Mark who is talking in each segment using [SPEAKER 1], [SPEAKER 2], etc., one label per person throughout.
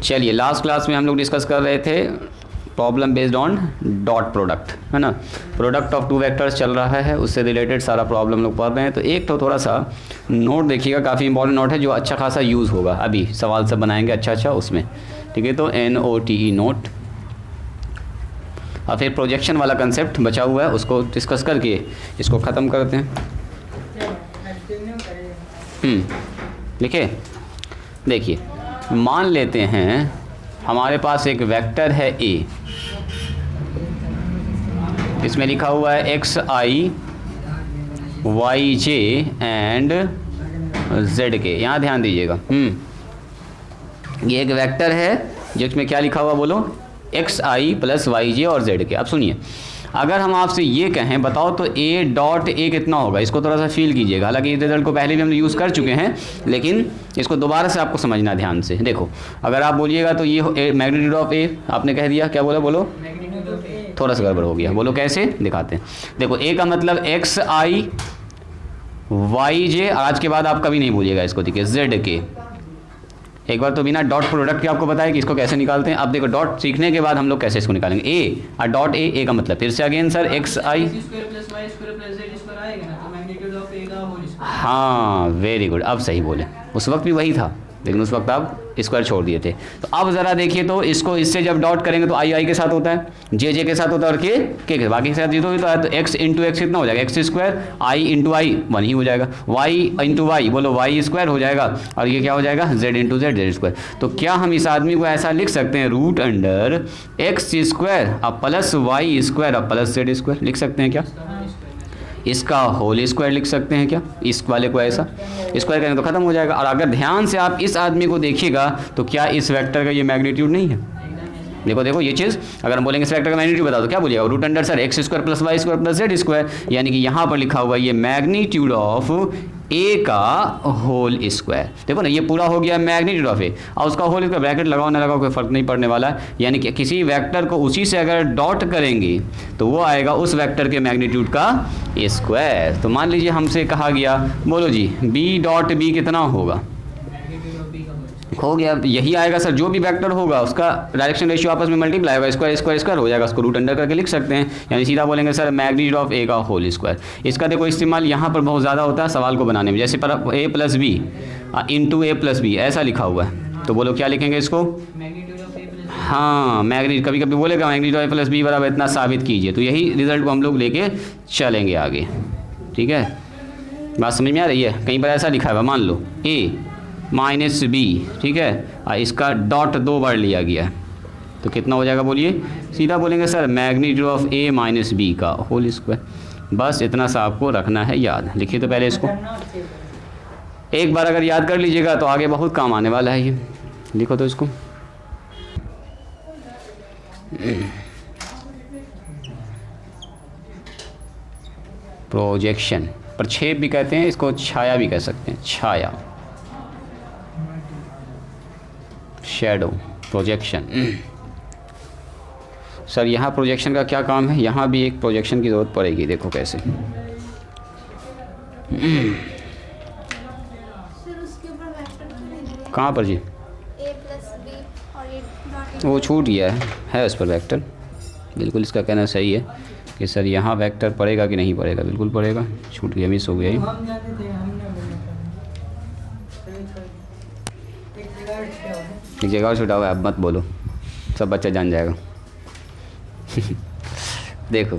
[SPEAKER 1] चलिए, last class में हम लोग डिस्कस कर रहे थे problem based on dot product, है ना। प्रोडक्ट ऑफ टू वेक्टर्स चल रहा है, उससे रिलेटेड सारा प्रॉब्लम लोग पढ़ रहे हैं। तो एक तो थोड़ा सा नोट देखिएगा, काफ़ी इंपॉर्टेंट नोट है जो अच्छा खासा यूज़ होगा, अभी सवाल सब बनाएंगे अच्छा उसमें, ठीक है। तो NOTE नोट। और फिर प्रोजेक्शन वाला कंसेप्ट बचा हुआ है, उसको डिस्कस करके इसको ख़त्म करते हैं। लिखे, देखिए मान लेते हैं हमारे पास एक वेक्टर है A, इसमें लिखा हुआ है XI YJ एंड ZK। यहाँ ध्यान दीजिएगा, ये एक वेक्टर है जिसमें क्या लिखा हुआ बोलो, XI प्लस YJ और ZK। अब सुनिए, अगर हम आपसे ये कहें बताओ तो A डॉट A कितना होगा, इसको थोड़ा सा फील कीजिएगा। हालांकि इस रिजल्ट को पहले भी हम यूज़ कर चुके हैं, लेकिन इसको दोबारा से आपको समझना ध्यान से। देखो, अगर आप बोलिएगा तो ये मैग्नीट्यूड ऑफ A, आपने कह दिया, क्या बोला बोलो, थोड़ा सा गड़बड़ हो गया, बोलो कैसे दिखाते हैं। देखो A का मतलब XI YJ, आज के बाद आप कभी नहीं भूलिएगा इसको, देखिए ZK। एक बार तो बिना डॉट प्रोडक्ट के आपको बताया कि इसको कैसे निकालते हैं। अब देखो डॉट सीखने के बाद हम लोग कैसे इसको निकालेंगे। A और डॉट A का मतलब फिर से अगेन सर XI, हाँ वेरी गुड, अब सही बोले। उस वक्त भी वही था, लेकिन उस वक्त आप स्क्वायर छोड़ दिए थे। तो अब ज़रा देखिए, तो इसको इससे जब डॉट करेंगे तो I के साथ होता है, J के साथ होता है और K के बाकी के साथ जीरो होता है। तो X इंटू एक्स कितना हो जाएगा, X स्क्वायर, I इंटू आई 1 ही हो जाएगा, Y इंटू वाई बोलो Y स्क्वायर हो जाएगा, और ये क्या हो जाएगा Z इंटू Z स्क्वायर। तो क्या हम इस आदमी को ऐसा लिख सकते हैं, रूट अंडर X स्क्वायर अब प्लस Y स्क्वायर अब प्लस Z स्क्वायर लिख सकते हैं क्या? इसका होल स्क्वायर लिख सकते हैं क्या? इस वाले को ऐसा स्क्वायर करेंगे तो खत्म हो जाएगा। और अगर ध्यान से आप इस आदमी को देखिएगा तो क्या इस वेक्टर का ये मैग्नीट्यूड नहीं है? देखो ये चीज़, अगर हम बोलेंगे इस वेक्टर का मैग्नीट्यूड बताओ तो क्या बोलिएगा, root under sir X square plus Y square plus Z square. यानी कि यहाँ पर लिखा हुआ ये मैग्नीट्यूड ऑफ A का होल स्क्वायर। देखो ना, ये पूरा हो गया मैग्नीट्यूड ऑफ A, और उसका होल स्क्वायर, ब्रैकेट लगाओ ना लगाओ कोई फर्क नहीं पड़ने वाला है। यानी कि किसी वेक्टर को उसी से अगर डॉट करेंगे तो वो आएगा उस वेक्टर के मैग्नीट्यूड का स्क्वायर। तो मान लीजिए हमसे कहा गया, बोलो जी B डॉट B कितना होगा, हो गया, यही आएगा सर, जो भी वेक्टर होगा उसका डायरेक्शन रेशियो आपस में मल्टीप्लाई होगा, स्क्वायर स्क्वायर स्क्वायर हो जाएगा, उसको रूट अंडर करके लिख सकते हैं। यानी सीधा बोलेंगे सर मैग्नीट्यूड ऑफ A का होल स्क्वायर। इसका देखो इस्तेमाल यहाँ पर बहुत ज़्यादा होता है सवाल को बनाने में, जैसे पर A plus B into A plus B ऐसा लिखा हुआ है, तो बोलो क्या लिखेंगे इसको, हाँ मैग्नीट्यूड, कभी कभी बोलेगा magnitude of A plus B बराबर इतना साबित कीजिए। तो यही रिजल्ट को हम लोग लेके चलेंगे आगे, ठीक है। बात समझ में आ रही है? कहीं पर ऐसा लिखा है, मान लो A माइनस B, ठीक है, और इसका डॉट 2 बार लिया गया, तो कितना हो जाएगा बोलिए, सीधा बोलेंगे sir magnitude of A minus B का होल स्क्वायर। बस इतना सा आपको रखना है याद। लिखिए तो पहले इसको, एक बार अगर याद कर लीजिएगा तो आगे बहुत काम आने वाला है ये। लिखो तो इसको, प्रोजेक्शन, प्रक्षेप भी कहते हैं इसको, छाया भी कह सकते हैं, छाया, शैडो, प्रोजेक्शन। सर यहाँ प्रोजेक्शन का क्या काम है, यहाँ भी एक प्रोजेक्शन की ज़रूरत पड़ेगी। देखो कैसे, कहाँ पर जी, वो छूट गया है उस पर वेक्टर। बिल्कुल इसका कहना सही है कि सर यहाँ वेक्टर पड़ेगा कि नहीं पड़ेगा, बिल्कुल पड़ेगा, छूट गया, मिस हो गया। एक जगह और छुटा हुआ है, अब मत बोलो, सब बच्चा जान जाएगा। देखो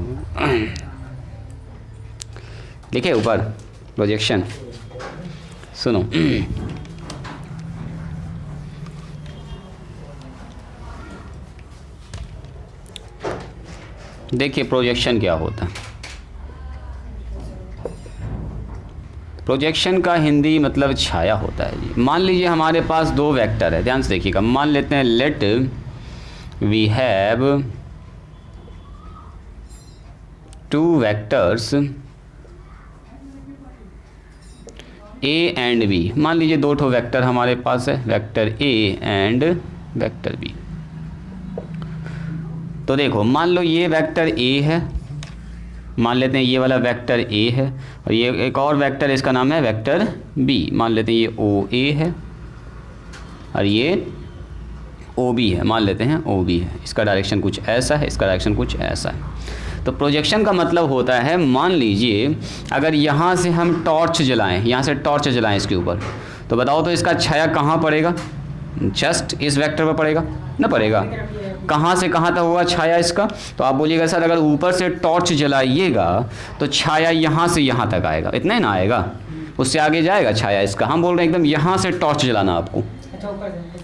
[SPEAKER 1] लिखे ऊपर प्रोजेक्शन, सुनो देखिए प्रोजेक्शन क्या होता है। प्रोजेक्शन का हिंदी मतलब छाया होता है जी। मान लीजिए हमारे पास दो वेक्टर है, ध्यान से देखिएगा, मान लेते हैं let we have two vectors A and B। मान लीजिए दो ठो वेक्टर हमारे पास है, vector A and vector B। तो देखो मान लो ये वेक्टर A है, मान लेते हैं ये वाला वेक्टर A है, और ये एक और वेक्टर इसका नाम है वेक्टर B। मान लेते हैं ये OA है और ये ओ बी है, मान लेते हैं ओ बी है, इसका डायरेक्शन कुछ ऐसा है, इसका डायरेक्शन कुछ ऐसा है। तो प्रोजेक्शन का मतलब होता है, मान लीजिए अगर यहाँ से हम टॉर्च जलाएं, यहाँ से टॉर्च जलाएं इसके ऊपर, तो बताओ तो इसका छाया कहाँ पड़ेगा? जस्ट इस वेक्टर पर पड़ेगा ना, पड़ेगा। कहाँ से कहाँ तक होगा छाया इसका? तो आप बोलिएगा सर अगर ऊपर से टॉर्च जलाइएगा तो छाया यहाँ से यहाँ तक आएगा, इतना ही ना आएगा, उससे आगे जाएगा छाया इसका। हम बोल रहे हैं एकदम यहाँ से टॉर्च जलाना आपको,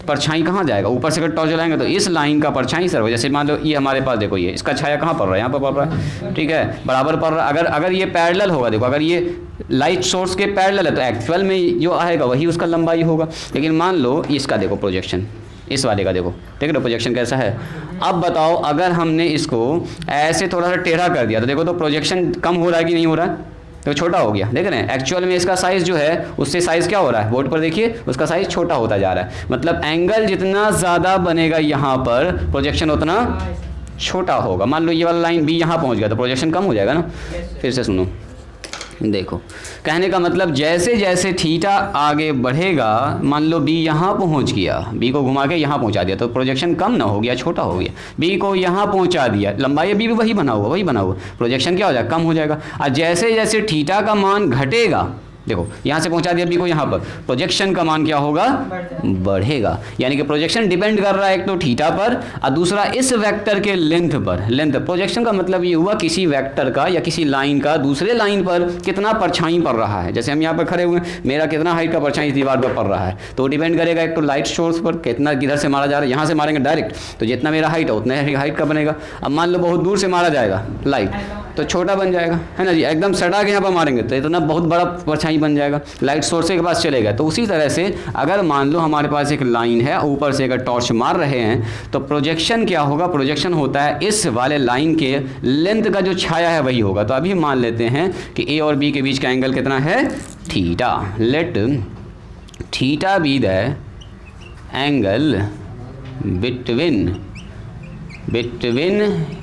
[SPEAKER 1] परछाई कहाँ जाएगा? ऊपर से अगर टॉर्च जलाएंगे तो इस लाइन का परछाई सर, जैसे मान लो ये हमारे पास देखो, ये इसका छाया कहाँ पड़ रहा है? यहाँ पर पड़ रहा है, ठीक है, बराबर पड़ रहा है। अगर ये पैरेलल होगा, देखो अगर ये लाइट सोर्स के पैरेलल है तो एक्चुअल में जो आएगा वही उसका लंबाई होगा। लेकिन मान लो इसका देखो प्रोजेक्शन, इस वाले का देखो, देख रहे हो प्रोजेक्शन कैसा है। अब बताओ अगर हमने इसको ऐसे थोड़ा सा टेढ़ा कर दिया तो देखो तो प्रोजेक्शन कम हो रहा है कि नहीं हो रहा है? तो छोटा हो गया, देख रहे हैं। एक्चुअल में इसका साइज़ जो है उससे साइज़ क्या हो रहा है? बोर्ड पर देखिए उसका साइज़ छोटा होता जा रहा है। मतलब एंगल जितना ज़्यादा बनेगा यहाँ पर, प्रोजेक्शन उतना छोटा होगा। मान लो ये वाला लाइन बी यहाँ पहुँच गया तो प्रोजेक्शन कम हो जाएगा ना। फिर से सुनो, देखो कहने का मतलब जैसे जैसे थीटा आगे बढ़ेगा, मान लो बी यहाँ पहुँच गया, बी को घुमा के यहाँ पहुँचा दिया तो प्रोजेक्शन कम ना हो गया, छोटा हो गया। बी को यहाँ पहुँचा दिया, लंबाई बी भी वही बना हुआ, प्रोजेक्शन क्या हो जाएगा? कम हो जाएगा। और जैसे जैसे थीटा का मान घटेगा, देखो यहाँ से पहुंचा दिया बी को यहाँ पर, प्रोजेक्शन का मान क्या होगा? बढ़ेगा। यानी कि प्रोजेक्शन डिपेंड कर रहा है एक तो थीटा पर और दूसरा इस वेक्टर के लेंथ पर। लेंथ, प्रोजेक्शन का मतलब ये हुआ किसी वेक्टर का या किसी लाइन का दूसरे लाइन पर कितना परछाई पड़ रहा है। जैसे हम यहाँ पर खड़े हुए हैं, मेरा कितना हाइट का परछाई इस दीवार पर पड़ रहा है, तो डिपेंड करेगा एक तो लाइट सोर्स पर, कितना किधर से मारा जा रहा है। यहाँ से मारेंगे डायरेक्ट तो जितना मेरा हाइट है उतना हाइट का बनेगा। अब मान लो बहुत दूर से मारा जाएगा लाइट तो छोटा बन जाएगा, है ना जी। एकदम सटा के यहाँ पर मारेंगे तो इतना बहुत बड़ा परछाई बन जाएगा, लाइट सोर्स के पास चलेगा। तो उसी तरह से अगर मान लो हमारे पास एक लाइन है, ऊपर से अगर टॉर्च मार रहे हैं तो प्रोजेक्शन क्या होगा? प्रोजेक्शन होता है इस वाले लाइन के लेंथ का जो छाया है वही होगा। तो अभी मान लेते हैं कि ए और बी के बीच का एंगल कितना है? Theta. Let theta be the angle between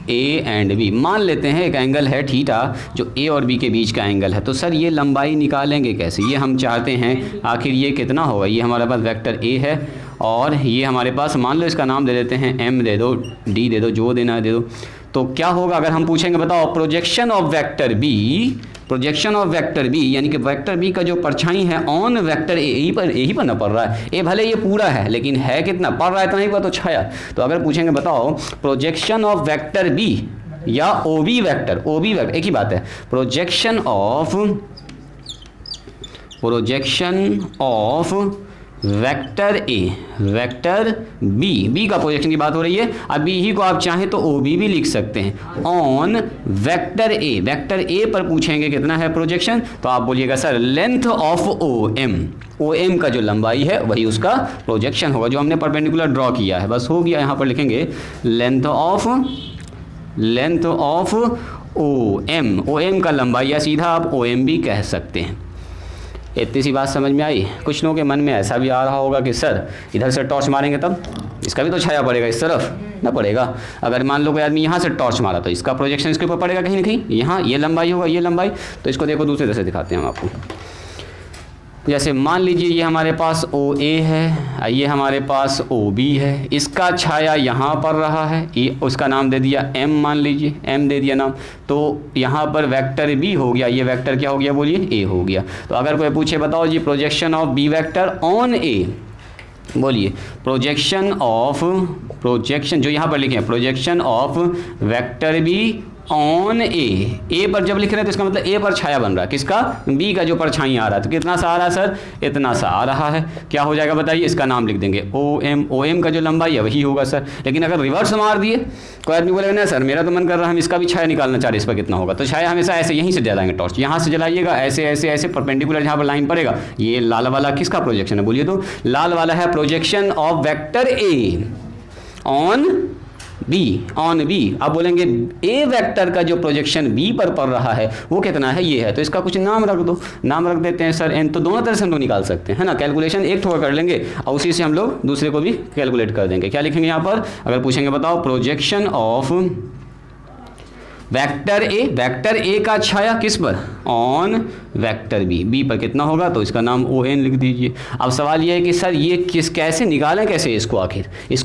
[SPEAKER 1] A and B. मान लेते हैं एक एंगल है थीटा जो ए और बी के बीच का एंगल है। तो सर ये लंबाई निकालेंगे कैसे? ये हम चाहते हैं आखिर ये कितना होगा। ये हमारे पास वेक्टर ए है और ये हमारे पास मान लो इसका नाम दे देते हैं एम दे दो, डी दे दो, जो देना है दे दो। तो क्या होगा अगर हम पूछेंगे बताओ projection of vector B, projection of vector B यानी कि वेक्टर बी का जो परछाई है ऑन वेक्टर ए, यही पर ना पड़ रहा है। ए भले ये पूरा है लेकिन है कितना पड़ रहा है? इतना ही पर तो छाया। तो अगर पूछेंगे बताओ प्रोजेक्शन ऑफ वेक्टर बी या ओ बी वेक्टर, एक ही बात है। Projection of vector A, vector B का प्रोजेक्शन की बात हो रही है। अब ही को आप चाहें तो ओ बी भी लिख सकते हैं on vector A. Vector A पर पूछेंगे कितना है प्रोजेक्शन, तो आप बोलिएगा sir length of O M का जो लंबाई है वही उसका प्रोजेक्शन होगा जो हमने परपेंडिकुलर ड्रॉ किया है। बस हो गया। यहाँ पर लिखेंगे लेंथ ऑफ ओ एम का लंबाई, या सीधा आप ओ एम भी कह सकते हैं। इतनी सी बात समझ में आई? कुछ लोगों के मन में ऐसा भी आ रहा होगा कि सर इधर से टॉर्च मारेंगे तब इसका भी तो छाया पड़ेगा, इस तरफ ना पड़ेगा। अगर मान लो कोई आदमी यहाँ से टॉर्च मारा तो इसका प्रोजेक्शन इसके ऊपर पड़ेगा कहीं ना कहीं। यहाँ ये लंबाई होगा, ये लंबाई। तो इसको देखो दूसरे तरह से दिखाते हैं हम आपको। जैसे मान लीजिए ये हमारे पास ओ ए है, ये हमारे पास ओ बी है, इसका छाया यहाँ पड़ रहा है, ये उसका नाम दे दिया एम, मान लीजिए एम दे दिया नाम। तो यहाँ पर वेक्टर बी हो गया, ये वेक्टर क्या हो गया बोलिए? ए हो गया। तो अगर कोई पूछे बताओ जी projection of B vector on A, बोलिए प्रोजेक्शन जो यहाँ पर लिखे हैं projection of vector B on A पर जब लिख रहे हैं तो इसका मतलब ए पर छाया बन रहा है किसका? बी का जो परछाई आ रहा है। तो कितना सा आ रहा है सर? इतना सा आ रहा है। क्या हो जाएगा बताइए? इसका नाम लिख देंगे ओ एम का जो लंबाई है वही होगा सर। लेकिन अगर रिवर्स मार दिए, कोई आदमी बोलेगा ना सर मेरा तो मन कर रहा है हम इसका भी छाया निकालना चाह रहे, इस पर कितना होगा? तो छाया हमेशा ऐसे यहीं से जलाएंगे, टॉर्च यहाँ से जलाइएगा, ऐसे ऐसे ऐसे परपेंडिकुलर जहाँ पर लाइन पड़ेगा। ये लाल वाला किसका प्रोजेक्शन है बोलिए? तो लाल वाला है projection of vector A on B. आप बोलेंगे ए वेक्टर का जो प्रोजेक्शन बी पर पड़ रहा है वो कितना है? ये है। तो इसका कुछ नाम रख दो, नाम रख देते हैं सर एन। तो दोनों तरह से हम लोग निकाल सकते हैं, है ना। कैलकुलेशन एक ठोका कर लेंगे और उसी से हम लोग दूसरे को भी कैलकुलेट कर देंगे। क्या लिखेंगे यहाँ पर? अगर पूछेंगे बताओ प्रोजेक्शन ऑफ वेक्टर ए का छाया किस पर? ऑन वेक्टर बी पर कितना होगा, तो इसका नाम ON लिख दीजिए। अब सवाल ये है कि सर ये कैसे निकालें, कैसे इसको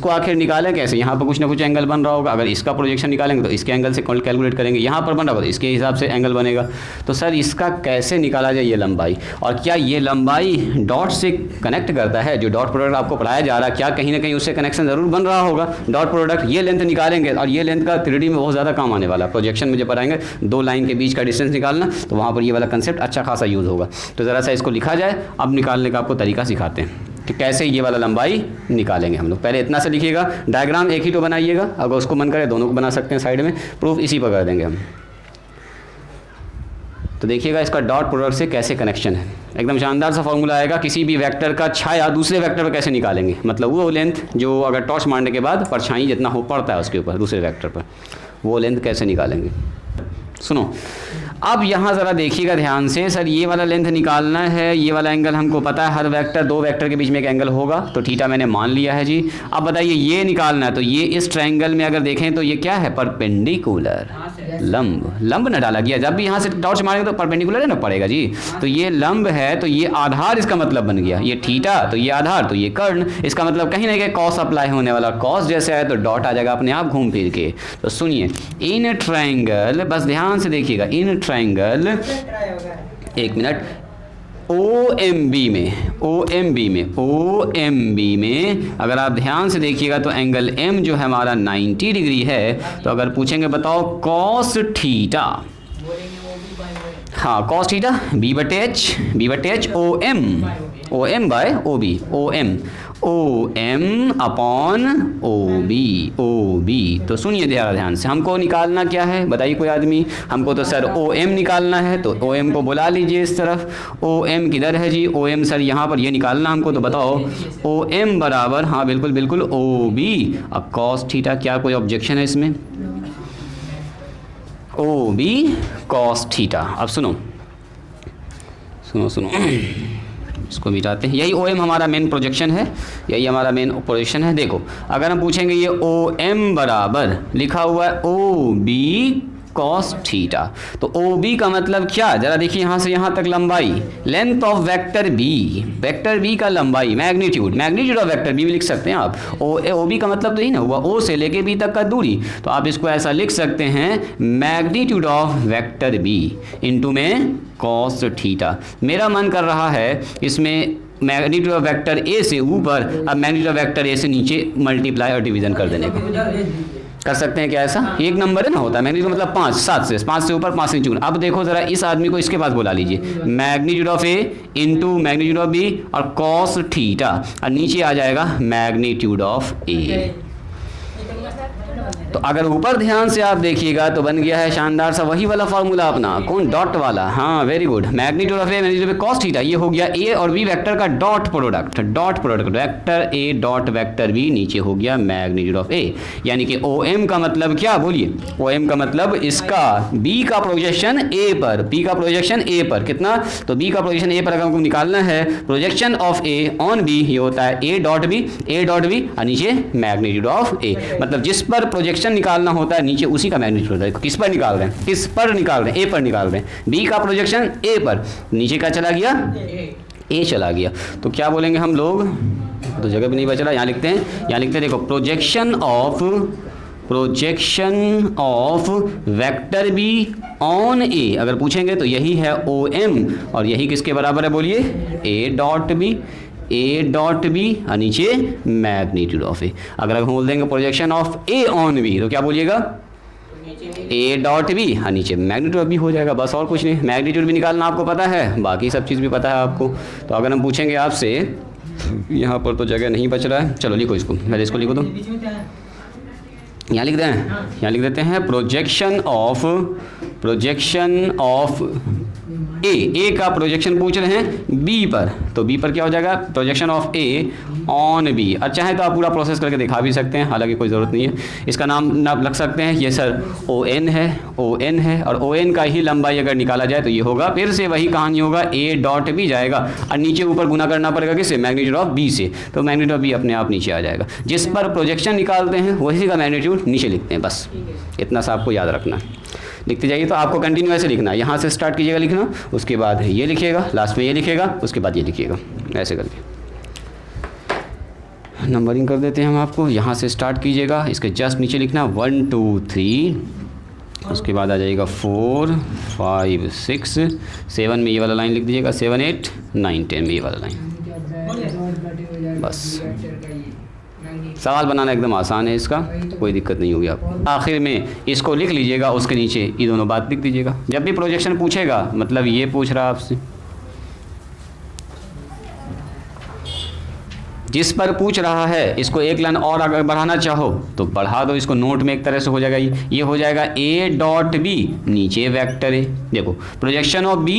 [SPEAKER 1] आखिर निकालें कैसे। यहाँ पर कुछ ना कुछ एंगल बन रहा होगा, अगर इसका प्रोजेक्शन निकालेंगे तो इसके एंगल से कैलकुलेट करेंगे, यहाँ पर बन रहा होगा तो इसके हिसाब से एंगल बनेगा। तो सर इसका कैसे निकाला जाए ये लंबाई, और क्या ये लंबाई डॉट से कनेक्ट करता है, जो डॉट प्रोडक्ट आपको पढ़ाया जा रहा है, क्या कहीं ना कहीं उससे कनेक्शन ज़रूर बन रहा होगा डॉट प्रोडक्ट। ये लेंथ निकालेंगे, और ये लेंथ का 3D में बहुत ज़्यादा काम आने वाला है। प्रोजेक्शन में जब पढ़ाएंगे 2 लाइन के बीच का डिस्टेंस निकालना, तो वहाँ पर ये वाला कंसेप्ट अच्छा खासा यूज़ होगा। तो ज़रा सा इसको लिखा जाए, अब निकालने का आपको तरीका सिखाते हैं कि कैसे ये वाला लंबाई निकालेंगे हम लोग। पहले इतना से लिखिएगा, डायग्राम एक ही तो बनाइएगा, अगर उसको मन करे दोनों को बना सकते हैं साइड में, प्रूफ इसी पर कर देंगे हम। तो देखिएगा इसका डॉट प्रोडक्ट से कैसे कनेक्शन है, एकदम शानदार सा फॉर्मूला आएगा। किसी भी वेक्टर का छाया दूसरे वेक्टर पर कैसे निकालेंगे, मतलब वो लेंथ जो अगर टॉर्च मारने के बाद परछाई जितना हो पड़ता है उसके ऊपर दूसरे वेक्टर पर, वो लेंथ कैसे निकालेंगे। सुनो, अब यहाँ ज़रा देखिएगा ध्यान से, सर ये वाला लेंथ निकालना है, ये वाला एंगल हमको पता है, हर वेक्टर 2 वेक्टर के बीच में एक एंगल होगा, तो थीटा मैंने मान लिया है जी। अब बताइए ये निकालना है, तो ये इस ट्रायंगल में अगर देखें तो ये क्या है, परपेंडिकुलर, लंब न डाला गया, जब भी यहाँ से टॉर्च मारेंगे तो परपेंडिकुलर है ना पड़ेगा जी। तो ये लंब है, तो ये आधार इसका मतलब बन गया, ये थीटा तो ये आधार, तो ये कर्ण, इसका मतलब कहीं ना कहीं कॉस अप्लाई होने वाला, कॉस जैसे है तो डॉट आ जाएगा अपने आप घूम फिर के। तो सुनिए, इन ट्रायंगल, बस ध्यान से देखिएगा, इन ट्रायंगल, एक मिनट, OMB में अगर आप ध्यान से देखिएगा तो एंगल M जो है हमारा 90 डिग्री है। तो अगर पूछेंगे बताओ कॉस थीटा, हाँ cos theta B/H OM by OM upon OB। तो सुनिए ध्यान से, हमको निकालना क्या है बताइए कोई आदमी, हमको तो सर OM निकालना है, तो OM को बुला लीजिए इस तरफ। OM किधर है जी, OM सर यहाँ पर, ये निकालना हमको, तो बताओ OM बराबर, हाँ बिल्कुल OB। अब कॉस थीटा, क्या कोई ऑब्जेक्शन है इसमें, OB कॉस थीटा। अब सुनो इसको मिटाते हैं, यही OM हमारा मेन प्रोजेक्शन है, यही हमारा मेन प्रोजेक्शन है। देखो अगर हम पूछेंगे ये OM बराबर लिखा हुआ है OB कॉस थीटा, तो OB का मतलब क्या, जरा देखिए यहाँ से यहाँ तक लंबाई, लेंथ ऑफ वेक्टर B का लंबाई, मैग्नीट्यूड ऑफ वेक्टर B भी लिख सकते हैं आप। OB का मतलब तो यही ना हुआ, O से लेके B तक का दूरी, तो आप इसको ऐसा लिख सकते हैं, magnitude of vector B into में कॉस थीटा। मेरा मन कर रहा है इसमें मैग्नीट्यूड ऑफ वेक्टर A से ऊपर, अब मैग्नीट्यूड ऑफ वेक्टर A से नीचे मल्टीप्लाई और डिवीजन कर देने का, कर सकते हैं क्या ऐसा, एक नंबर है ना होता है मैग्नीट्यूड मतलब 5 से ऊपर 5 से नीचे। अब देखो जरा इस आदमी को इसके पास बुला लीजिए, magnitude of A into magnitude of B और कॉस थीटा, और नीचे आ जाएगा मैग्नीट्यूड ऑफ A। तो अगर ऊपर ध्यान से आप देखिएगा तो बन गया है शानदार सा वही वाला फार्मूला अपना, कौन, डॉट वाला, हाँ very good, magnitude of A magnitude of cos theta, ये हो गया A और B वेक्टर का dot product vector A dot vector B, नीचे हो गया मैग्नीट्यूड ऑफ A। यानी कि OM का मतलब क्या, बोलिए, OM का मतलब इसका B का प्रोजेक्शन A पर, कितना, तो B का प्रोजेक्शन A पर अगर हमको निकालना है, projection of A on B, ये होता है A डॉट B और नीचे मैग्नीट्यूड ऑफ A, मतलब जिस पर प्रोजेक्शन निकालना होता है नीचे उसी का मैग्नीट्यूड होता है। किस पर निकाल रहे हैं, A पर निकाल रहे हैं, B का प्रोजेक्शन A पर, नीचे का चला गया A चला गया। तो क्या बोलेंगे हम लोग, तो जगह भी नहीं बच रहा, यहाँ लिखते हैं देखो, projection of vector B on A अगर पूछेंगे तो यही है OM, और यही किसके बराबर है बोलिए, A डॉट बी और नीचे मैग्नीट्यूड ऑफ A। अगर हम बोल देंगे projection of A on B तो क्या बोलिएगा, A डॉट B और नीचे मैग्नीट्यूड ऑफ B हो जाएगा, बस और कुछ नहीं। मैग्नीट्यूड भी निकालना आपको पता है, बाकी सब चीज़ भी पता है आपको। तो अगर हम पूछेंगे आपसे, यहाँ पर तो जगह नहीं बच रहा है, चलो लिखो इसको, पहले इसको लिखो, तो यहाँ लिख देते हैं प्रोजेक्शन ऑफ A का प्रोजेक्शन पूछ रहे हैं B पर, तो B पर क्या हो जाएगा, projection of A on B। और चाहे तो आप पूरा प्रोसेस करके दिखा भी सकते हैं, हालांकि कोई ज़रूरत नहीं है, इसका नाम ना लग सकते हैं, ये सर ON है और ON का ही लंबाई अगर निकाला जाए तो ये होगा, फिर से वही कहानी होगा, A डॉट B जाएगा और नीचे ऊपर गुना करना पड़ेगा किससे, मैग्नीट्यूड ऑफ B से, तो मैग्नीट्यूड ऑफ B अपने आप नीचे आ जाएगा। जिस पर प्रोजेक्शन निकालते हैं वही का मैग्नीट्यूड नीचे लिखते हैं, बस इतना सा आपको याद रखना है। लिखते जाइए। तो आपको कंटिन्यू ऐसे लिखना है, यहाँ से स्टार्ट कीजिएगा लिखना, उसके बाद ये लिखिएगा, लास्ट में ये लिखिएगा, उसके बाद ये लिखिएगा, ऐसे करके नंबरिंग कर देते हैं हम आपको। यहाँ से स्टार्ट कीजिएगा, इसके जस्ट नीचे लिखना 1 2 3, उसके बाद आ जाएगा 4 5 6 7 में ये वाला लाइन लिख दीजिएगा, 7 8 9 10 में ये वाला लाइन। बस सवाल बनाना एकदम आसान है, इसका कोई दिक्कत नहीं होगी आपको। आखिर में इसको लिख लीजिएगा, उसके नीचे ये दोनों बात लिख दीजिएगा। जब भी प्रोजेक्शन पूछेगा मतलब ये पूछ रहा आपसे, जिस पर पूछ रहा है इसको एक लाइन और अगर बढ़ाना चाहो तो बढ़ा दो, इसको नोट में एक तरह से हो जाएगा। ये हो जाएगा a डॉट बी, नीचे वेक्टर है। देखो projection of b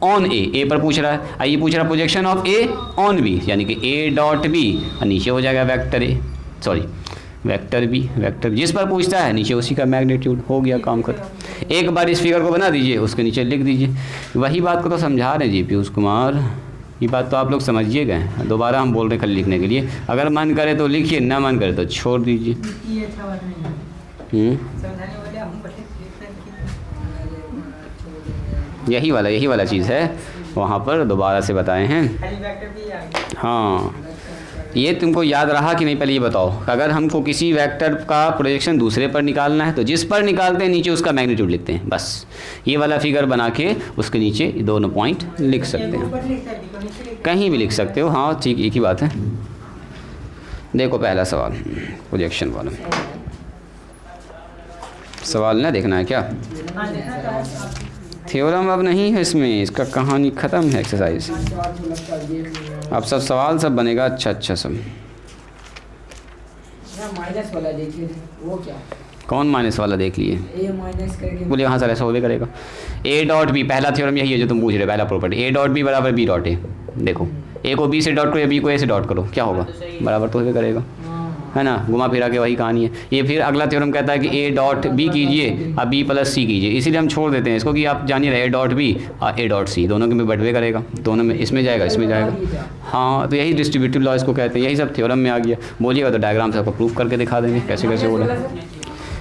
[SPEAKER 1] on A पर पूछ रहा है, आइए पूछ रहा है projection of a on b, यानी कि a डॉट बी और नीचे हो जाएगा vector A, sorry vector B. Vector जिस पर पूछता है नीचे उसी का मैग्नीट्यूड, हो गया काम खत्म। एक बार इस फिगर को बना दीजिए, उसके नीचे लिख दीजिए। वही बात को तो समझा रहे हैं जी पीयूष कुमार, ये बात तो आप लोग समझिए गए, दोबारा हम बोल रहे हैं खाली लिखने के लिए। अगर मन करे तो लिखिए, ना मन करे तो छोड़ दीजिए। यही वाला चीज़ है, वहाँ पर दोबारा से बताए हैं। हाँ, ये तुमको याद रहा कि नहीं पहले ये बताओ। अगर हमको किसी वेक्टर का प्रोजेक्शन दूसरे पर निकालना है तो जिस पर निकालते हैं नीचे उसका मैग्नीट्यूड लिखते हैं, बस ये वाला फिगर बना के उसके नीचे दोनों पॉइंट लिख सकते हैं, कहीं भी लिख सकते हो। हाँ ठीक, एक ही बात है। देखो पहला सवाल प्रोजेक्शन वाला सवाल ना देखना है क्या, थ्योरम अब नहीं है इसमें, इसका कहानी ख़त्म है एक्सरसाइज। अब सब सवाल सब बनेगा अच्छा सब।
[SPEAKER 2] माइनस वाला देखिए, वो क्या,
[SPEAKER 1] कौन माइनस वाला देख लिए,
[SPEAKER 2] ए माइनस करके
[SPEAKER 1] बोले हाँ सर ऐसा होबे करेगा। ए डॉट बी, पहला थ्योरम यही है जो तुम पूछ रहे हो, पहला प्रॉपर्टी ए डॉट बी बराबर बी डॉट ए। देखो ए को बी से डॉट करो या बी को ए से डॉट करो, क्या होगा, बराबर तो होबे करेगा, है ना। घुमा फिरा के वही कहानी है। ये फिर अगला थ्योरम कहता है कि ए डॉट बी कीजिए और बी प्लस सी कीजिए, इसीलिए हम छोड़ देते हैं इसको कि आप जानिए रहे ए डॉट बी और ए डॉट सी दोनों के में बटवे करेगा, दोनों में इसमें जाएगा इसमें जाएगा। हाँ तो यही डिस्ट्रीब्यूटिव लॉ इसको कहते हैं, यही सब थ्योरम में आ गया। बोलिएगा तो डायग्राम से आपको प्रूफ करके दिखा देंगे कैसे कैसे हो रहा है।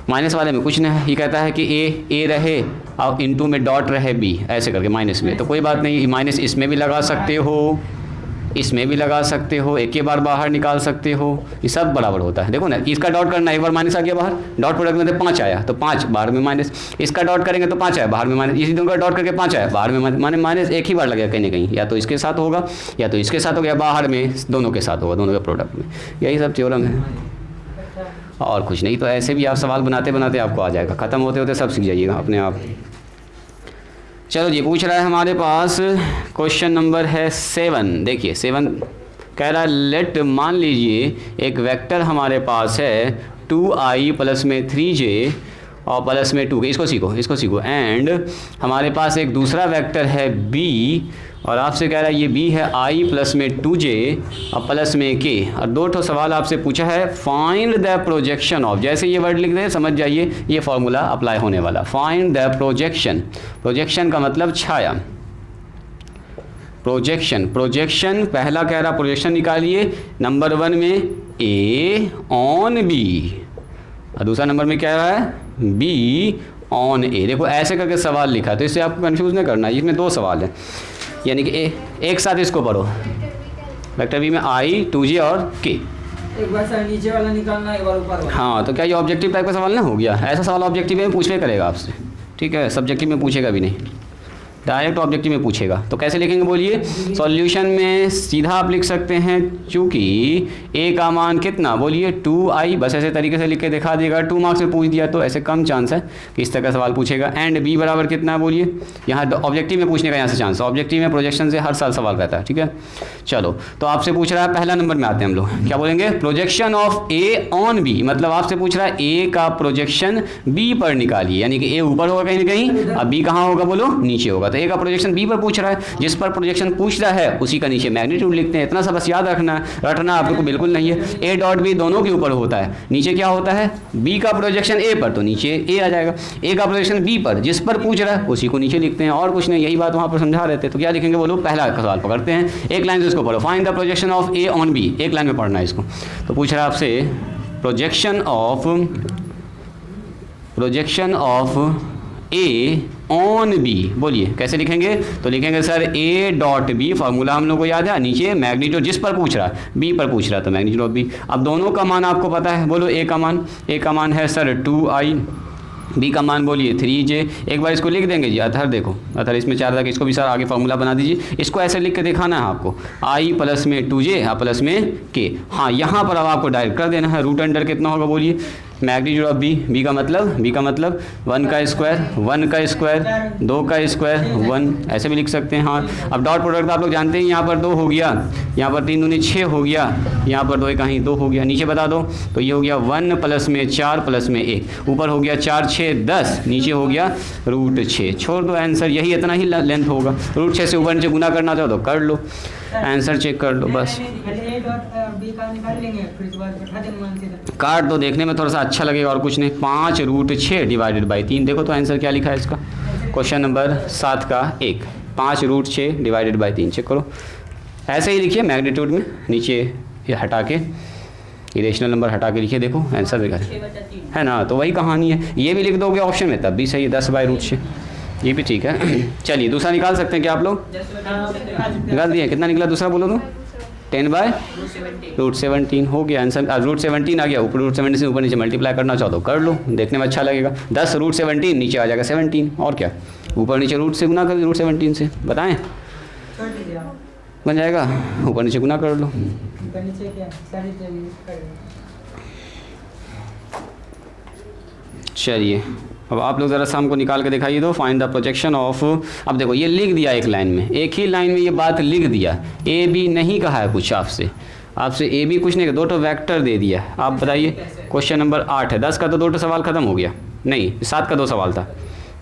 [SPEAKER 1] माइनस वाले में कुछ नहीं है, ये कहता है कि ए रहे और इनटू में डॉट रहे बी, ऐसे करके माइनस में, तो कोई बात नहीं, माइनस इसमें भी लगा सकते हो, इसमें भी लगा सकते हो, एक ही बार बाहर निकाल सकते हो, ये सब बराबर होता है। देखो ना, इसका डॉट करना, एक बार माइनस आ गया बाहर, डॉट प्रोडक्ट में 5 आया तो 5 बाहर में माइनस, इसका डॉट करेंगे तो 5 आया बाहर में माइनस, इसी दोनों का डॉट करके 5 आया बाहर में माइनस, माने माइनस एक ही बार लगेगा कहीं ना कहीं, या तो इसके साथ होगा या तो इसके साथ होगा, बाहर में दोनों के साथ होगा, दोनों के प्रोडक्ट में। यही सब थ्योरम है और कुछ नहीं। तो ऐसे भी आप सवाल बनाते बनाते आपको आ जाएगा, ख़त्म होते होते सब सीख जाइएगा अपने आप। चलो जी, पूछ रहा है हमारे पास क्वेश्चन नंबर है 7। देखिए 7 कह रहा है लेट, मान लीजिए एक वेक्टर हमारे पास है 2i प्लस में 3j और प्लस में 2k, इसको सीखो एंड हमारे पास एक दूसरा वेक्टर है b और आपसे कह रहा है ये b है i प्लस में 2j और प्लस में k, और दो ठो सवाल आपसे पूछा है फाइंड द प्रोजेक्शन ऑफ, जैसे ये वर्ड लिख दे समझ जाइए ये फॉर्मूला अप्लाई होने वाला। फाइंड द प्रोजेक्शन, प्रोजेक्शन का मतलब छाया, प्रोजेक्शन पहला कह रहा प्रोजेक्शन निकालिए नंबर 1 में a ऑन b और दूसरा नंबर में क्या है b ऑन a। देखो ऐसे करके सवाल लिखा, तो इससे आपको कंफ्यूज नहीं करना, इसमें 2 सवाल हैं, यानी कि एक साथ इसको पढ़ो, वेक्टर बी में i 2j और k,
[SPEAKER 2] एक बार सर नीचे वाला निकालना, एक बार ऊपर वाला।
[SPEAKER 1] हाँ तो क्या ये ऑब्जेक्टिव टाइप का सवाल ना हो गया, ऐसा सवाल ऑब्जेक्टिव में पूछवे करेगा आपसे, ठीक है, सब्जेक्टिव में पूछेगा भी नहीं, डायरेक्ट ऑब्जेक्टिव में पूछेगा। तो कैसे लिखेंगे बोलिए, सॉल्यूशन में सीधा आप लिख सकते हैं, चूँकि a का मान कितना बोलिए 2i, बस ऐसे तरीके से लिख के दिखा देगा। 2 मार्क्स में पूछ दिया तो ऐसे कम चांस है कि इस तरह का सवाल पूछेगा। एंड b बराबर कितना है बोलिए, यहाँ ऑब्जेक्टिव में पूछने का यहाँ से चांस, ऑब्जेक्टिव में प्रोजेक्शन से हर साल सवाल रहता है, ठीक है। चलो तो आपसे पूछ रहा है, पहला नंबर में आते हैं हम लोग, क्या बोलेंगे projection of a on b, मतलब आपसे पूछ रहा है a का प्रोजेक्शन b पर निकालिए, यानी कि a ऊपर होगा कहीं ना कहीं और b कहाँ होगा बोलो, नीचे होगा। तो a का प्रोजेक्शन b पर पूछ रहा है, जिस पर प्रोजेक्शन पूछ रहा है उसी का नीचे मैग्नीट्यूड लिखते हैं। इतना सा बस याद रखना आपको बिल्कुल नहीं है। a डॉट b दोनों के ऊपर होता है, नीचे क्या होता है b का प्रोजेक्शन a पर, तो नीचे a आ जाएगा। a का प्रोजेक्शन b पर, जिस पर पूछ रहा है उसी को नीचे लिखते हैं, और कुछ नहीं, यही बात वहाँ पर समझा रहे थे। तो क्या लिखेंगे बोलो, पहला सवाल पकड़ते हैं, एक लाइन से इसको पढ़ो, find the projection of a on b, एक लाइन में पढ़ना है इसको। तो पूछ रहा है आपसे projection of A on B, बोलिए कैसे लिखेंगे? तो लिखेंगे sir A dot B, formula हम लोग को याद है, नीचे मैग्नीट्यूड जिस पर पूछ रहा है, बी पर पूछ रहा है तो मैग्नीट्यूड ऑफ बी। अब दोनों का मान आपको पता है, बोलो ए का मान है सर 2i, बी का मान बोलिए 3j। एक बार इसको लिख देंगे जी, अथर देखो, अथर इसमें 4 तक, इसको भी सर आगे फार्मूला बना दीजिए। इसको ऐसे लिख के दिखाना है आपको, i प्लस में 2j प्लस में k। हाँ, यहाँ पर अब आपको डायरेक्ट कर देना है, रूट अंडर कितना होगा बोलिए? मैग्नीट्यूड ऑफ बी, बी का मतलब 1 का स्क्वायर 2 का स्क्वायर 1, ऐसे भी लिख सकते हैं। हाँ, अब डॉट प्रोडक्ट आप लोग जानते हैं, यहाँ पर 2 हो गया, यहाँ पर 3 दूनी 6 हो गया, यहाँ पर 2 कहीं 2 हो गया, नीचे बता दो तो ये हो गया 1 प्लस में 4 प्लस में 1, ऊपर हो गया 4 6 10, नीचे हो गया रूट 6। छोड़ दो आंसर, यही इतना ही लेंथ होगा। रूट 6 से ऊपर नीचे गुना करना चाहो तो कर लो, आंसर चेक कर लो बस। काट दो, देखने में थोड़ा सा अच्छा लगेगा और कुछ नहीं। 5 रूट 6 डिवाइडेड बाई 3, देखो तो आंसर क्या लिखा है इसका, क्वेश्चन नंबर 7 का 1, 5 रूट 6 डिवाइडेड बाई 3, चेक करो। ऐसे ही लिखिए मैग्नीट्यूड में, नीचे ये हटा के इरेशनल नंबर हटा के लिखिए, देखो आंसर देखा है ना, तो वही कहानी है। ये भी लिख दोगे ऑप्शन में तब भी सही है, 10 बाई रूट 6, ये भी ठीक है। चलिए दूसरा निकाल सकते हैं क्या आप लोग? निकाल दिए, कितना निकला दूसरा बोलो तो? 10 बाय रूट 17 हो गया आंसर। रूट 17 आ गया, ऊपर रूट 17 से ऊपर नीचे मल्टीप्लाई करना चाहो तो कर लो, देखने में अच्छा लगेगा। 10 रूट 17 नीचे आ जाएगा 17, और क्या, ऊपर नीचे रूट से गुना कर, रूट 17 से बताएं बन जाएगा, ऊपर नीचे गुना कर लो। चलिए अब आप लोग ज़रा शाम को निकाल के दिखाइए दो, फाइंड द प्रोजेक्शन ऑफ। अब देखो ये लिख दिया एक लाइन में, एक ही लाइन में ये बात लिख दिया, ए बी नहीं कहा है कुछ आपसे ए बी कुछ नहीं कहा, 2 तो वेक्टर दे दिया। आप बताइए, क्वेश्चन नंबर 8 है, 10 का तो 2 सवाल खत्म हो गया, नहीं 7 का 2 सवाल था,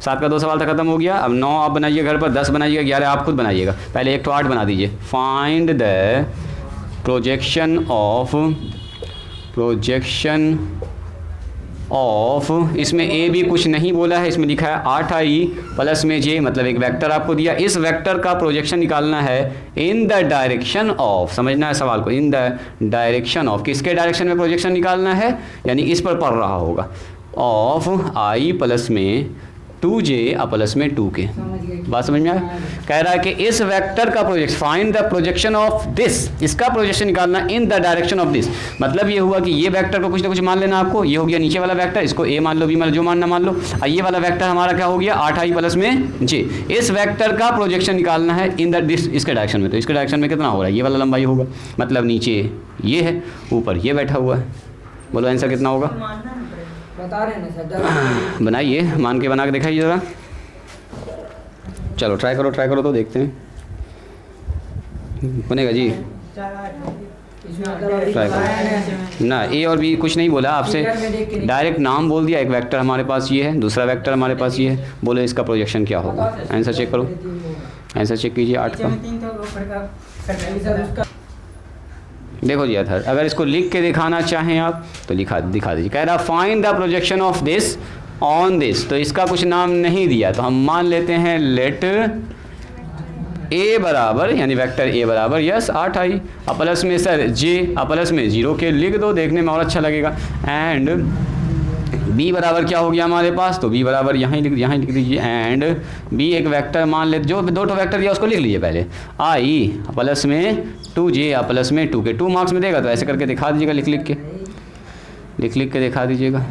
[SPEAKER 1] 7 का 2 सवाल था, खत्म हो गया। अब 9 आप बनाइए घर पर, 10 बनाइएगा, 11 आप खुद बनाइएगा, पहले एक तो 8 बना दीजिए। फाइंड द प्रोजेक्शन ऑफ, इसमें ए भी कुछ नहीं बोला है, इसमें लिखा है 8i प्लस में j, मतलब एक वेक्टर आपको दिया, इस वेक्टर का प्रोजेक्शन निकालना है इन द डायरेक्शन ऑफ, समझना है सवाल को, इन द डायरेक्शन ऑफ, किसके डायरेक्शन में प्रोजेक्शन निकालना है, यानी इस पर पड़ रहा होगा, ऑफ i प्लस में 2j प्लस में 2k। बात समझ में आया? कह रहा है कि इस वेक्टर का projection, find the projection of this, इसका प्रोजेक्शन निकालना इन द डायरेक्शन ऑफ दिस। मतलब ये हुआ कि ये वेक्टर को कुछ ना कुछ मान लेना आपको, ये हो गया नीचे वाला वेक्टर, इसको a मान लो, b मान लो, जो मानना मान लो। ये वाला वेक्टर हमारा क्या हो गया 8i प्लस में j, इस वेक्टर का प्रोजेक्शन निकालना है इन द दिस, इसके डायरेक्शन में। तो इसके डायरेक्शन में कितना हो रहा है, ये वाला लंबाई होगा, मतलब नीचे ये है, ऊपर ये बैठा हुआ है, बोलो आंसर कितना होगा?
[SPEAKER 2] बता रहे हैं सर,
[SPEAKER 1] बनाइए, मान के बना के दिखाइए ज़रा, चलो ट्राई करो तो देखते हैं बनेगा जी। ट्राई करो ना, ए और बी कुछ नहीं बोला आपसे, डायरेक्ट नाम बोल दिया, एक वेक्टर हमारे पास ये है, दूसरा वेक्टर हमारे पास ये है, बोलो इसका प्रोजेक्शन क्या होगा? आंसर चेक करो, आंसर चेक कीजिए 8 का। देखो जी अथर, अगर इसको लिख के दिखाना चाहें आप तो दिखा दीजिए। कह रहा find the projection of this on this, तो इसका कुछ नाम नहीं दिया, तो हम मान लेते हैं लेट ए बराबर, यानी वेक्टर ए बराबर यस 8i, प्लस में सर j, प्लस में 0 के लिख दो, देखने में और अच्छा लगेगा। एंड b बराबर क्या हो गया हमारे पास, तो b बराबर यहाँ लिख दीजिए। एंड b एक वेक्टर मान लेते, जो 2 वेक्टर दिया उसको लिख लीजिए पहले, i प्लस में 2j प्लस में 2k। 2 मार्क्स में देगा तो ऐसे करके दिखा दीजिएगा, लिख के दिखा दीजिएगा,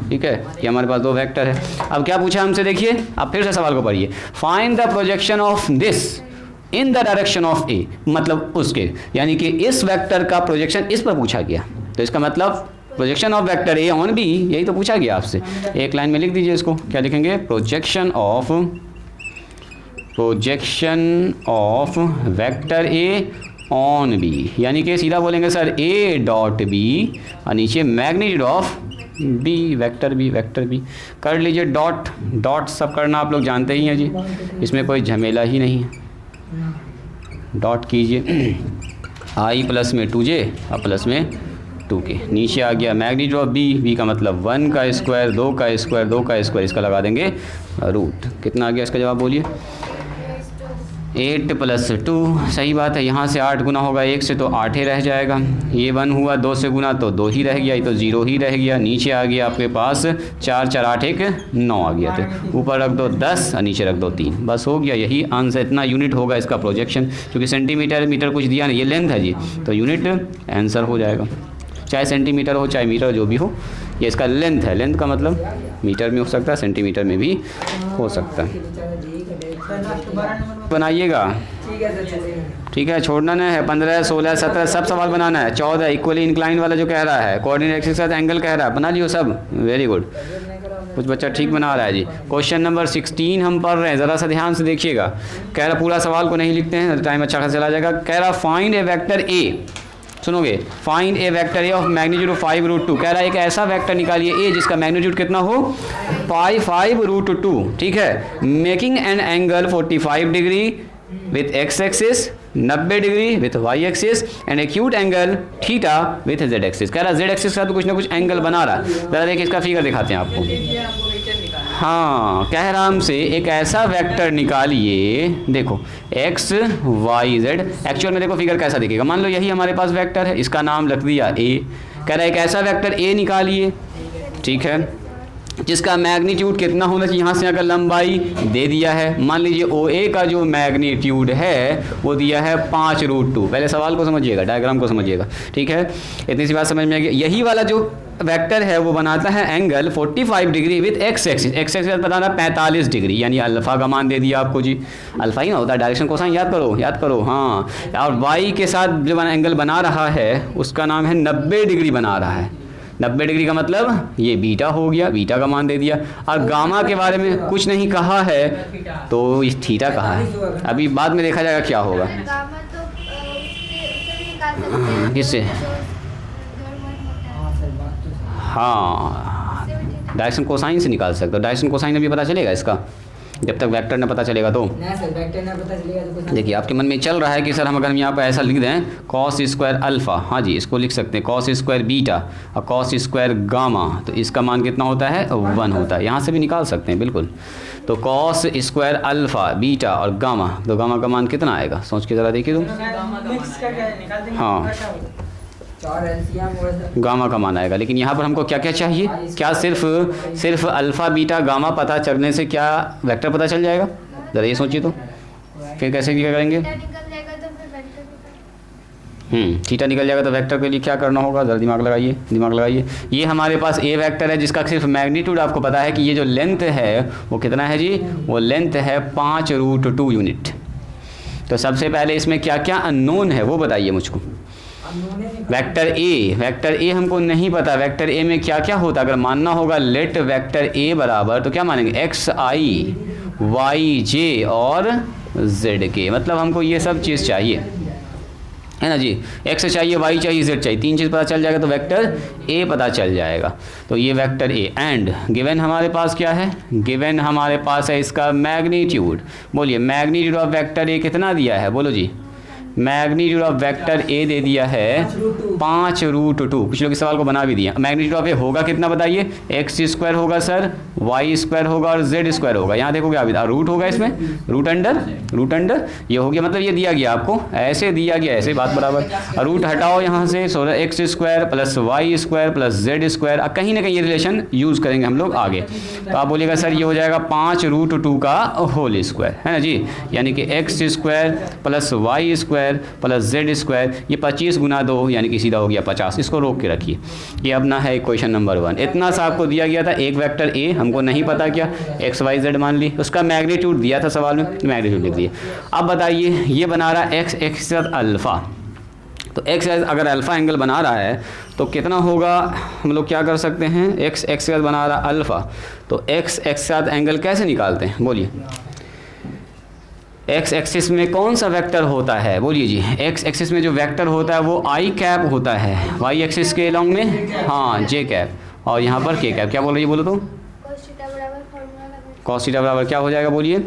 [SPEAKER 1] ठीक है। ये हमारे पास 2 वेक्टर है। अब क्या पूछा हमसे, देखिए आप फिर से सवाल को पढ़िए, find the projection of this in the direction of A, मतलब उसके, यानी कि इस वेक्टर का प्रोजेक्शन इस पर पूछा गया, तो इसका मतलब projection of vector A on B, यही तो पूछा गया आपसे। एक लाइन में लिख दीजिए इसको, क्या लिखेंगे, projection of vector A on B, यानी कि सीधा बोलेंगे सर ए डॉट बी और नीचे magnitude of B, vector B कर लीजिए। डॉट सब करना आप लोग जानते ही हैं जी, इसमें कोई झमेला ही नहीं है, डॉट कीजिए। i प्लस में 2j और प्लस में 2k, नीचे आ गया मैग्नीट्यूड ऑफ बी का मतलब 1 का स्क्वायर 2 का स्क्वायर 2 का स्क्वायर, इसका लगा देंगे रूट। कितना आ गया इसका जवाब बोलिए? 8 + 2 सही बात है। यहाँ से 8 गुना होगा 1 से तो 8 ही रह जाएगा। ये 1 हुआ 2 से गुना तो 2 ही रह गया, ये तो 0 ही रह गया। नीचे आ गया आपके पास 4 4 8 1 9 आ गया। तो ऊपर रख दो 10 और नीचे रख दो 3, बस हो गया। यही आंसर, इतना यूनिट होगा इसका प्रोजेक्शन, क्योंकि सेंटीमीटर मीटर कुछ दिया नहीं, ये लेंथ है जी, तो यूनिट आंसर हो जाएगा। चाहे सेंटीमीटर हो चाहे मीटर, जो भी हो, ये इसका लेंथ है। लेंथ का मतलब मीटर में हो सकता है, सेंटीमीटर में भी हो सकता है। बनाइएगा, ठीक है, छोड़ना नहीं है। 15 16 17 सब सवाल बनाना है। 14 इक्वली इंक्लाइन वाला जो कह रहा है, कोऑर्डिनेट एक्सिस के साथ एंगल कह रहा है, बना लियो सब। वेरी गुड, कुछ बच्चा ठीक बना रहा है जी। क्वेश्चन नंबर 16 हम पढ़ रहे हैं, ज़रा सा ध्यान से देखिएगा। कह रहा पूरा सवाल को नहीं लिखते हैं, टाइम अच्छा खासा चला जाएगा। कह रहा फाइंड ए वेक्टर ए, सुनोगे, find A vector A of magnitude 5√2। कह रहा है एक ऐसा वेक्टर निकालिए ए जिसका मैग्नीट्यूड कितना हो, पाई 5√2, ठीक है। Making an angle 45 degree with X axis, 90 degree with Y axis and acute angle theta with Z axis. कह रहा जेड एक्सिस का तो कुछ ना कुछ एंगल बना रहा है। जरा देखिए इसका फिगर दिखाते हैं आपको। हाँ, कह रहा हमसे एक ऐसा वेक्टर निकालिए, देखो एक्स वाई जेड। एक्चुअल में देखो फिगर कैसा दिखेगा, मान लो यही हमारे पास वेक्टर है, इसका नाम रख दिया ए। कह रहा है एक ऐसा वेक्टर ए निकालिए, ठीक है, जिसका मैग्नीट्यूड कितना होना चाहिए। यहाँ से अगर लंबाई दे दिया है, मान लीजिए ओ ए का जो मैग्नीट्यूड है वो दिया है 5√2। पहले सवाल को समझिएगा, डायग्राम को समझिएगा, ठीक है। इतनी सी बात समझ में आ गई। यही वाला जो वेक्टर है वो बनाता है angle 45 degree with X axis. X axis बताना 45 डिग्री, यानी अल्फ़ा का मान दे दिया आपको जी। अल्फ़ा ही ना होता है, डायरेक्शन कोसाइन याद करो, याद करो। हाँ, और वाई के साथ जो एंगल बना रहा है उसका नाम है 90 डिग्री बना रहा है। 90 डिग्री का मतलब ये बीटा हो गया, बीटा का मान दे दिया। और गामा के बारे में कुछ नहीं कहा है तो इस थीटा कहा है। अभी बाद में देखा जाएगा क्या होगा। किससे? हाँ, डायरेक्शन कोसाइन से निकाल सकते हो। डायरेक्शन कोसाइन अभी पता चलेगा इसका, जब तक वेक्टर न पता चलेगा तो। देखिए आपके मन में चल रहा है कि सर हम अगर यहाँ पर ऐसा लिख दें कॉस स्क्वायर अल्फ़ा, हाँ जी, इसको लिख सकते हैं कॉस स्क्वायर बीटा और कॉस स्क्वायर गामा, तो इसका मान कितना होता है, 1 होता है। यहाँ से भी निकाल सकते हैं बिल्कुल। तो कॉस स्क्वायर अल्फ़ा बीटा और गामा, तो गामा का मान कितना आएगा, सोच के ज़रा देखिए तुम। हाँ, गामा का मान आएगा। लेकिन यहाँ पर हमको क्या क्या चाहिए, क्या सिर्फ अल्फ़ा बीटा गामा पता चलने से क्या वेक्टर पता चल जाएगा? ज़रा ये सोचिए तो, फिर कैसे क्या करेंगे? थीटा निकल जाएगा तो वेक्टर के लिए क्या करना होगा, ज़रा दिमाग लगाइए, दिमाग लगाइए। ये हमारे पास ए वेक्टर है जिसका सिर्फ मैग्नीट्यूड आपको पता है कि ये जो लेंथ है वो कितना है जी, वो लेंथ है 5√2 यूनिट। तो सबसे पहले इसमें क्या क्या अननोन है वो बताइए मुझको। वेक्टर ए हमको नहीं पता, वेक्टर ए में क्या क्या होता। अगर मानना होगा लेट वेक्टर ए बराबर, तो क्या मानेंगे, एक्स आई वाई जे और जेड के, मतलब हमको ये सब चीज़ चाहिए, है ना जी। एक्स चाहिए, वाई चाहिए, जेड चाहिए, 3 चीज़ पता चल जाएगा तो वेक्टर ए पता चल जाएगा। तो ये वेक्टर ए एंड गिवन हमारे पास क्या है, गिवन हमारे पास है इसका मैग्नीट्यूड। बोलिए मैग्नीट्यूड ऑफ वेक्टर ए कितना दिया है, बोलो जी। मैग्नीट्यूड ऑफ वेक्टर ए दे दिया है 5√2। कुछ लोग इस सवाल को बना भी दिया। मैग्नीट्यूड ऑफ ए होगा कितना बताइए, एक्स स्क्वायर होगा सर, वाई स्क्वायर होगा और जेड स्क्वायर होगा। यहाँ देखोगे अभी रूट होगा इसमें, रूट अंडर ये हो गया, मतलब ये दिया गया आपको, ऐसे दिया गया, ऐसे बात बराबर। रूट हटाओ यहाँ से, 16 X square plus Y square plus Z square. कहीं ना कहीं ये रिलेशन यूज़ करेंगे हम लोग आगे। तो आप बोलिएगा सर ये हो जाएगा 5√2 का होल स्क्वायर, है ना जी, यानी कि X square plus Y square plus Z square, ये 25 गुना 2 यानी कि सीधा हो गया 50। इसको रोक के रखिए, ये अपना है इक्वेशन नंबर 1। इतना सा आपको दिया गया था, एक वेक्टर ए हमको नहीं पता क्या, एक्स वाई जेड मान ली, उसका मैग्नीट्यूड दिया था सवाल में, मैग्नीट्यूड लिख दिए। अब बताइए ये बना रहा एक्स एक्स के साथ अल्फ़ा, तो एक्स अगर अल्फ़ा एंगल बना रहा है तो कितना होगा, हम लोग क्या कर सकते हैं, एक्स एक्स के साथ बना रहा अल्फ़ा, तो एक्स एक्स के साथ एंगल कैसे निकालते हैं, बोलिए। एक्स एक्सिस में कौन सा वेक्टर होता है, बोलिए जी। एक्स एक्सिस में जो वेक्टर होता है वो आई कैप होता है, वाई एक्सिस के लॉन्ग में हाँ जे कैप, और यहाँ पर के कैप। क्या बोल रही है, बोलो तो। कॉस थीटा बराबर क्या हो जाएगा, बोलिए।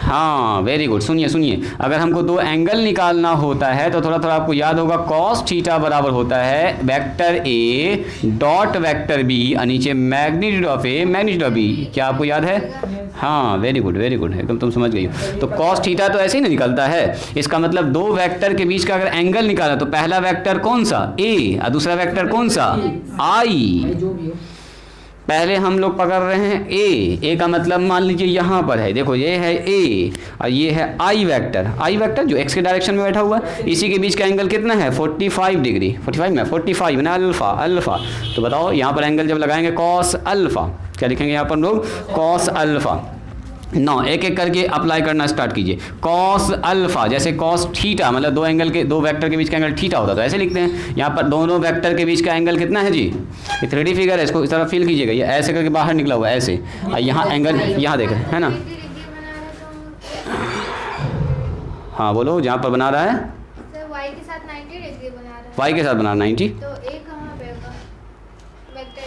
[SPEAKER 1] हाँ वेरी गुड, सुनिए सुनिए, अगर हमको दो एंगल निकालना होता है तो थोड़ा थोड़ा आपको याद होगा, कॉस थीटा बराबर होता है vector A dot vector B और नीचे magnitude of A magnitude of B. क्या आपको याद है? हाँ वेरी गुड एकदम तुम समझ गई हो। तो कॉस थीटा तो ऐसे ही ना निकलता है, इसका मतलब दो वेक्टर के बीच का अगर एंगल निकाला तो पहला वेक्टर कौन सा ए और दूसरा वेक्टर कौन सा आई।
[SPEAKER 2] जो भी हो
[SPEAKER 1] पहले हम लोग पकड़ रहे हैं ए का मतलब मान लीजिए यहाँ पर है, देखो ये है ए और ये है आई वेक्टर जो एक्स के डायरेक्शन में बैठा हुआ है, इसी के बीच का एंगल कितना है 45 डिग्री, 45 ना अल्फा। तो बताओ यहाँ पर एंगल जब लगाएंगे कॉस अल्फा, क्या लिखेंगे यहाँ पर लोग? Cos alpha. नौ एक एक करके अप्लाई करना स्टार्ट कीजिए। कॉस अल्फा जैसे कॉस थीटा, मतलब दो वेक्टर के बीच का एंगल थीटा होता है, तो ऐसे लिखते हैं। यहाँ पर दोनों वेक्टर के बीच का एंगल कितना है जी? ये 3D फिगर है, इसको इस तरह फील कीजिएगा, ये ऐसे करके बाहर निकला हुआ है ऐसे, और यहाँ एंगल यहाँ देख रहे हैं, है ना? हाँ बोलो, जहाँ पर बना रहा है
[SPEAKER 3] y के साथ 90 डिग्री बना रहा है।
[SPEAKER 1] y के साथ बना 90,
[SPEAKER 3] तो a कहाँ पे होगा? वेक्टर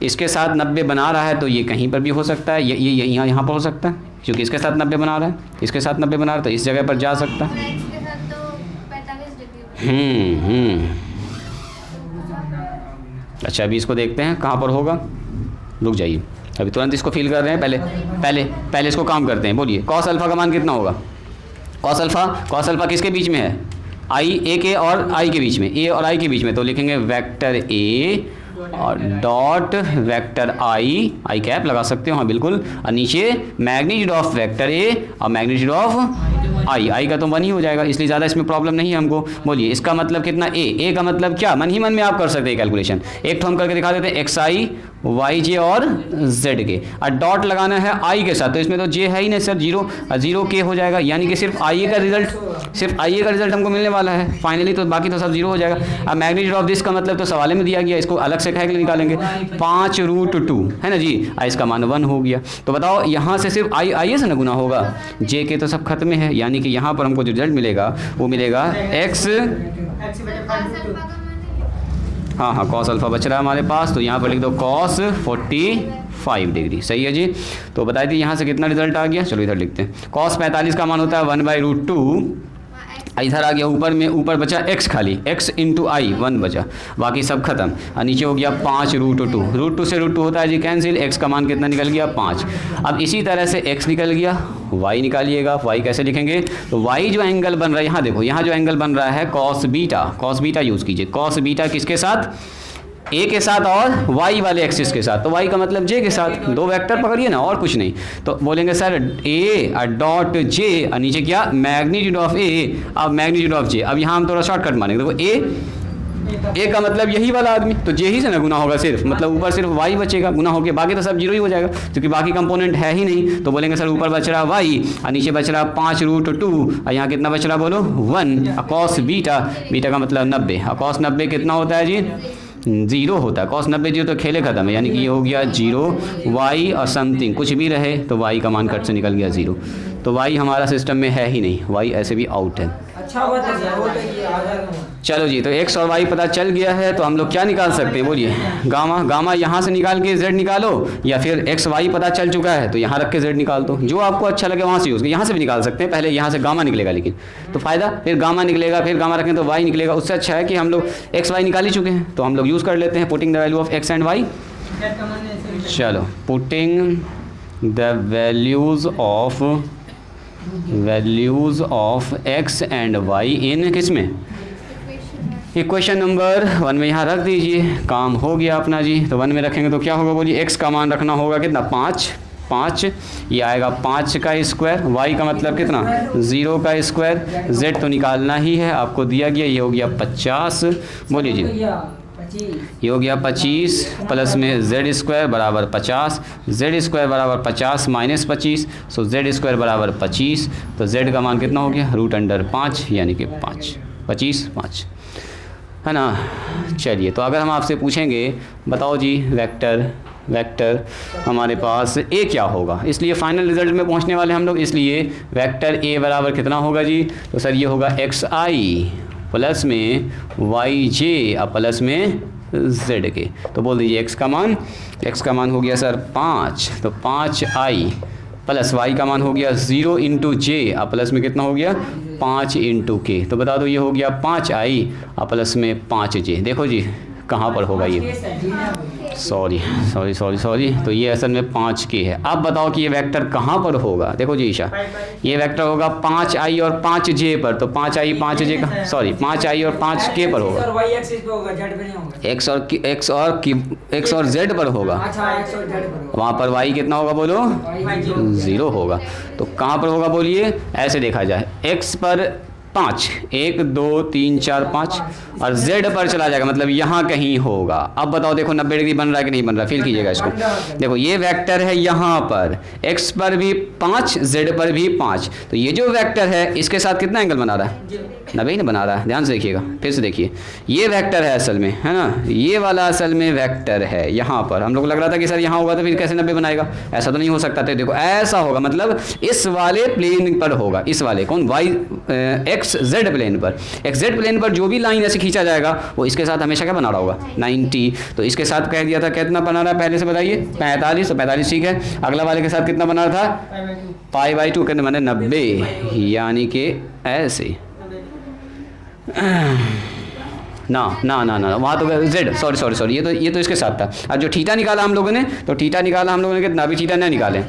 [SPEAKER 1] इसके साथ 90 बना रहा है तो ये कहीं पर भी हो सकता है, ये यहाँ पर हो सकता है, क्योंकि इसके साथ 90 बना रहा है, इसके साथ 90 बना रहा है तो इस जगह पर जा सकता है।
[SPEAKER 3] और x के साथ तो 45 डिग्री।
[SPEAKER 1] अच्छा अभी इसको देखते हैं कहाँ पर होगा, रुक जाइए, अभी तुरंत इसको फील कर रहे हैं, पहले इसको काम करते हैं। बोलिए कॉस अल्फा का मान कितना होगा? कॉस अल्फा किसके बीच में है? ए के और आई के बीच में, ए और आई के बीच में, तो लिखेंगे वेक्टर ए और डॉट वेक्टर आई कैप लगा सकते हो, हाँ बिल्कुल, और नीचे मैग्नीट्यूड ऑफ वेक्टर ए और मैग्नीट्यूड ऑफ आई का तो 1 ही हो जाएगा, इसलिए ज़्यादा इसमें प्रॉब्लम नहीं है हमको। बोलिए इसका मतलब कितना? ए का मतलब क्या? मन ही मन में आप कर सकते हैं कैलकुलेशन, एक तो हम करके दिखा देते हैं, एक्स आई वाई जे और जेड के, और डॉट लगाना है आई के साथ, तो इसमें तो जे है ही नहीं सर, जीरो के हो जाएगा, यानी कि सिर्फ आई का रिजल्ट हमको मिलने वाला है फाइनली, तो बाकी तो सब जीरो हो जाएगा। अब मैग्नीट्यूड ऑफ दिस का मतलब तो सवाल में दिया गया, इसको अलग से कह के निकालेंगे, 5√2 है ना जी, इसका मान 1 हो गया। तो बताओ यहाँ से सिर्फ आई से ना गुना होगा, जे के तो सब खत्म है, यानी कि यहाँ पर हमको जो रिजल्ट मिलेगा वो मिलेगा एक्स, हाँ कॉस अल्फा बच रहा है हमारे पास, तो यहाँ पर लिख दो कॉस 45 डिग्री, सही है जी। तो बताइए थी यहाँ से कितना रिजल्ट आ गया, चलो इधर लिखते हैं। कॉस 45 का मान होता है 1/√2, इधर आ गया ऊपर बचा x, खाली x इंटू आई 1 बचा, बाकी सब खत्म, और नीचे हो गया 5√2, √2 से √2 होता है जी कैंसिल, x का मान कितना निकल गया 5। अब इसी तरह से x निकल गया, y निकालिएगा, y कैसे लिखेंगे? तो y जो एंगल बन रहा है, यहाँ देखो, यहाँ जो एंगल बन रहा है कॉस बीटा यूज़ कीजिए, कॉस बीटा किसके साथ? ए के साथ और y वाले एक्सिस के साथ, तो y का मतलब j के साथ, दो वेक्टर पकड़िए ना और कुछ नहीं, तो बोलेंगे सर a डॉट j और नीचे क्या? मैग्नीट्यूड ऑफ a, अब मैग्नीट्यूड ऑफ j, अब यहाँ हम थोड़ा शॉर्टकट मानेंगे, देखो a का मतलब यही वाला आदमी, तो j ही से ना गुना होगा सिर्फ, मतलब ऊपर सिर्फ y बचेगा गुना होकर, बाकी तो सब जीरो ही हो जाएगा, क्योंकि बाकी कंपोनेंट है ही नहीं, तो बोलेंगे सर ऊपर बच रहा y और नीचे बच रहा 5√2 और यहाँ कितना बच रहा बोलो 1, कॉस बीटा का मतलब 90, और कॉस 90 कितना होता है जी? 0 होता है, कॉस 90 जीरो तो खेले खत्म है, यानी कि ये हो गया 0, y और समथिंग कुछ भी रहे तो y का मान कट से निकल गया 0, तो y हमारा सिस्टम में है ही नहीं, y ऐसे भी आउट है।
[SPEAKER 2] अच्छा हुआ था वो तो ये आ जाएगा।
[SPEAKER 1] चलो जी, तो x और y पता चल गया है, तो हम लोग क्या निकाल सकते हैं? बोलिए गामा यहाँ से निकाल के z निकालो, या फिर x y पता चल चुका है तो यहाँ रख के z निकाल दो, जो आपको अच्छा लगे वहाँ से यूज़ यहाँ से भी निकाल सकते हैं, पहले यहाँ से गामा निकलेगा, लेकिन तो फ़ायदा फिर गामा निकलेगा, फिर गामा रखें तो y निकलेगा, उससे अच्छा है कि हम लोग x y निकाल ही चुके हैं, तो हम लोग यूज़ कर लेते हैं putting the value of x and y। चलो putting the values of x and y इन किस में? इक्वेशन नंबर 1 में यहाँ रख दीजिए, काम हो गया अपना जी। तो 1 में रखेंगे तो क्या होगा बोलिए? x का मान रखना होगा कितना? 5, ये आएगा 5 का स्क्वायर, y का मतलब कितना? 0 का स्क्वायर, z तो निकालना ही है, आपको दिया गया, ये हो गया 50, बोलिए जी, ये हो गया 25 प्लस में z स्क्वायर बराबर 50, z स्क्वायर बराबर 50 माइनस 25, सो z स्क्वायर बराबर 25, तो z का मान कितना हो गया? √5 यानी कि 5 है ना। चलिए, तो अगर हम आपसे पूछेंगे बताओ जी वेक्टर हमारे पास a क्या होगा, इसलिए फाइनल रिजल्ट में पहुंचने वाले हम लोग, इसलिए वेक्टर a बराबर कितना होगा जी? तो सर ये होगा xi प्लस में yj और प्लस में z के, तो बोल दीजिए x का मान हो गया सर 5, तो प्लस y का मान हो गया 0 इंटू जे, अब प्लस में कितना हो गया 5 इंटू के, तो बता दो ये हो गया 5i और प्लस में 5j। देखो जी कहाँ पर होगा ये, सॉरी, तो ये असल में 5k है। अब बताओ कि ये वेक्टर कहाँ पर होगा। देखो जी ईशा, ये वेक्टर होगा 5i और 5j पर, तो 5i 5j का सॉरी 5i और 5k पर होगा,
[SPEAKER 2] और y एक्सिस पे होगा, z पे नहीं होगा।
[SPEAKER 1] x और z पर होगा,
[SPEAKER 2] अच्छा x और z पर होगा।
[SPEAKER 1] वहाँ पर y कितना होगा बोलो, 0 होगा। तो कहाँ पर होगा बोलिए, ऐसे देखा जाए x पर 5, 1 2 3 4 5 और z पर चला जाएगा, मतलब यहाँ कहीं होगा। अब बताओ देखो 90 डिग्री बन रहा है कि नहीं बन रहा, फील कीजिएगा इसको। देखो ये वेक्टर है यहाँ पर, x पर भी 5, z पर भी 5, तो ये जो वेक्टर है इसके साथ कितना एंगल बना रहा है, 90 नहीं बना रहा है। ध्यान से देखिएगा, फिर से देखिए, ये वेक्टर है असल में, है ना, ये वाला असल में वेक्टर है यहाँ पर। हम लोग को लग रहा था कि सर यहाँ होगा तो फिर कैसे 90 बनाएगा, ऐसा तो नहीं हो सकता था। देखो ऐसा होगा, मतलब इस वाले प्लेन पर होगा, इस वाले कौन एक्स जेड प्लेन पर, एक्स जेड प्लेन पर जो भी लाइन ऐसे खींचा जाएगा वो इसके साथ हमेशा क्या बना रहा होगा 90। तो इसके साथ कह दिया था कितना बना रहा है पहले से बताइए 45, तो 45 ठीक है। अगला वाले के साथ कितना बना रहा था π/2, कितने बने 90, यानी कि ऐसे ना वहाँ तो जेड, सॉरी ये तो इसके साथ था। अब जो थीटा निकाला हम लोगों ने, तो थीटा निकाला हम लोगों ने कितना, अभी थीटा ना निकाले,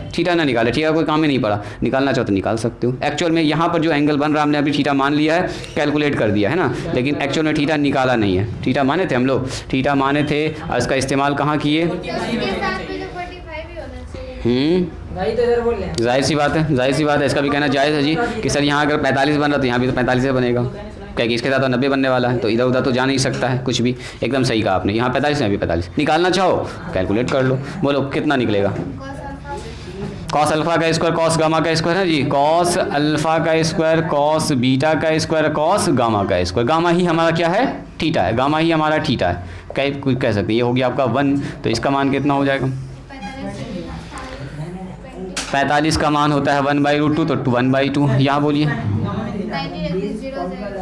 [SPEAKER 1] थीटा कोई काम ही नहीं पड़ा, निकालना चाहो तो निकाल सकते हो। एक्चुअल में यहाँ पर जो एंगल बन रहा है हमने अभी थीटा मान लिया है, कैलकुलेट कर दिया है ना, लेकिन एक्चुअल में थीटा निकाला नहीं है। थीटा माने थे हम लोग, थीटा माने थे और इसका इस्तेमाल कहाँ किए।
[SPEAKER 2] भाई तो इधर बोल रहे हैं।
[SPEAKER 1] जाहिर सी बात है, इसका भी कहना जायज़ है जी कि सर यहाँ अगर 45 बन रहा तो यहाँ भी तो 45 से बनेगा, क्या कि इसके साथ तो 90 बनने वाला है, तो इधर उधर तो जा नहीं सकता है कुछ भी। एकदम सही कहा आपने, यहाँ 45 यहाँ भी 45। निकालना चाहो कैलकुलेट कर लो, बोलो कितना निकलेगा। कॉस अल्फा का स्क्वायर कॉस गामा का स्क्वायर है जी, कॉस अल्फा का स्क्वायर कॉस बीटा का स्क्वायर कॉस गामा का स्क्वायर। गामा ही हमारा क्या है, थीटा है, गामा ही हमारा थीटा है, कह सकते हैं। ये हो गया आपका 1, तो इसका मान कितना हो जाएगा 45 का मान होता है 1/√2, तो 1/2 यहाँ बोलिए।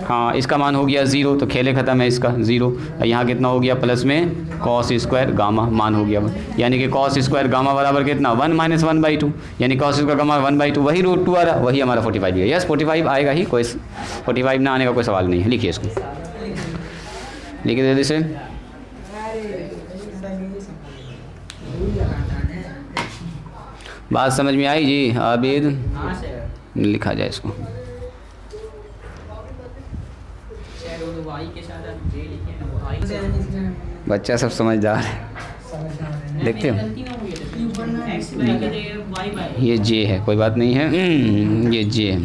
[SPEAKER 1] हाँ इसका मान हो गया 0, तो खेले ख़त्म है इसका 0। यहाँ कितना हो गया प्लस में कॉस स्क्वायर गामा मान हो गया 1, यानी कि कॉस स्क्वायर गामा बराबर कितना 1 - 1/2, यानी कॉस स्क्वायर गामा 1/2, वही √2 आ रहा, वही हमारा 45 है। यस 45 आएगा ही, कोई 45 ना आने का कोई सवाल नहीं है। लिखिए इसको, लिखिए जल्दी से। बात समझ में आई जी आबिद, लिखा जाए इसको। बच्चा सब समझदार है, देखते हो ये जे है, कोई बात नहीं है, ये जे है,